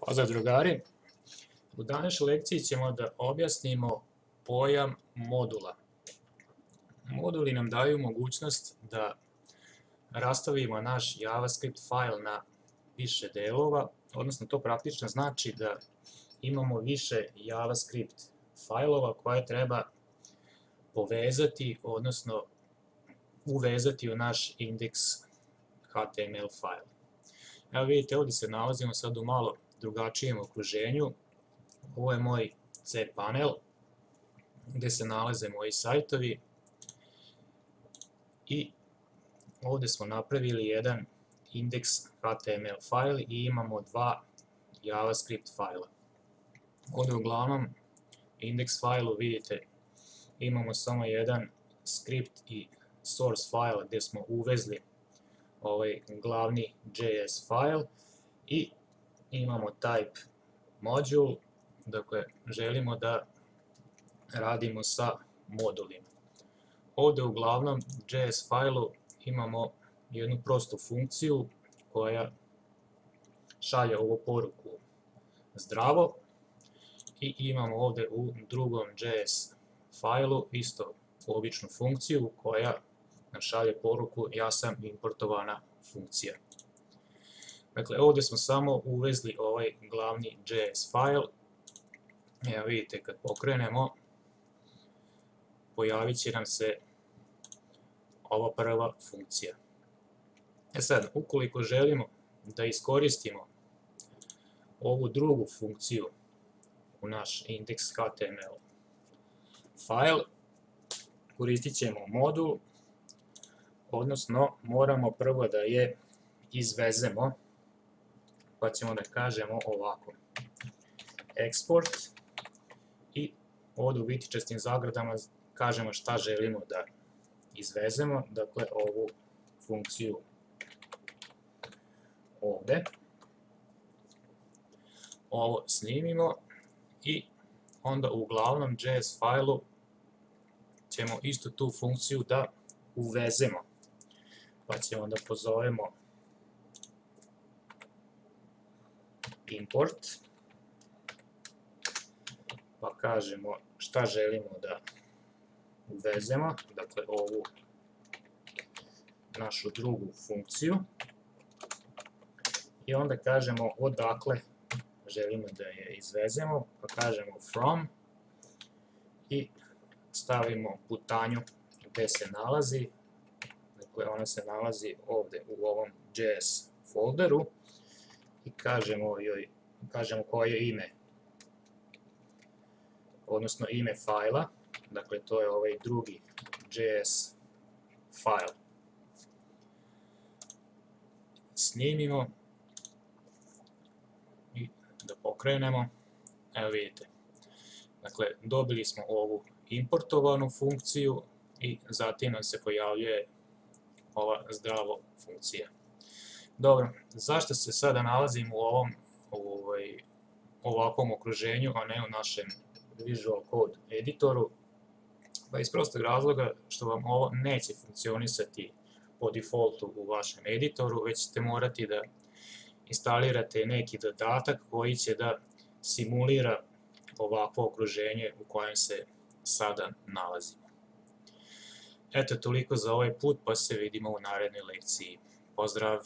Pozdrav drugari! U današnjoj lekciji ćemo da objasnimo pojam modula. Moduli nam daju mogućnost da rastavimo naš JavaScript file na više delova, odnosno to praktično znači da imamo više JavaScript failova koje treba povezati, odnosno uvezati u naš index.html file. Evo vidite, ovdje se nalazimo sad u malo drugačijem okruženju. Ovo je moj cPanel gdje se nalaze moji sajtovi i ovdje smo napravili jedan index.html file i imamo dva JavaScript fajla. Ovdje u glavnom index failu vidite imamo samo jedan script i source file gdje smo uvezli ovaj glavni JS file i imamo type module, dakle želimo da radimo sa modulima. Ovdje u glavnom JS failu imamo jednu prostu funkciju koja šalje ovu poruku zdravo i imamo ovdje u drugom JS failu isto običnu funkciju koja nam šalje poruku ja sam importovana funkcija. Dakle, ovdje smo samo uvezli ovaj glavni JS file. Evo vidite, kad pokrenemo, pojavit će nam se ova prva funkcija. Sad, ukoliko želimo da iskoristimo ovu drugu funkciju u naš index.html file, koristit ćemo modul, odnosno moramo prvo da je izvezemo, pa ćemo da kažemo ovako export i ovdje u vitičastim zagradama kažemo šta želimo da izvezemo, dakle ovu funkciju ovdje. Ovo snimimo i onda u glavnom JS failu ćemo istu tu funkciju da uvezemo, pa ćemo da pozovemo import, pa kažemo šta želimo da uvezemo, dakle ovu našu drugu funkciju i onda kažemo odakle želimo da je izvezemo, pa kažemo from i stavimo putanju gdje se nalazi, dakle ona se nalazi ovdje u ovom JS folderu i kažemo koje je ime, odnosno ime fajla, dakle to je ovaj drugi JS file. Snimimo i da pokrenemo, evo vidite, dakle dobili smo ovu importovanu funkciju i zatim nam se pojavljuje ova zdravo funkcija. Dobro, zašto se sada nalazimo u ovakvom okruženju, a ne u našem Visual Code editoru? Pa iz prostog razloga što vam ovo neće funkcionisati po defaultu u vašem editoru, već ćete morati da instalirate neki dodatak koji će da simulira ovakvo okruženje u kojem se sada nalazimo. Eto, toliko za ovaj put, pa se vidimo u narednoj lekciji. Pozdrav!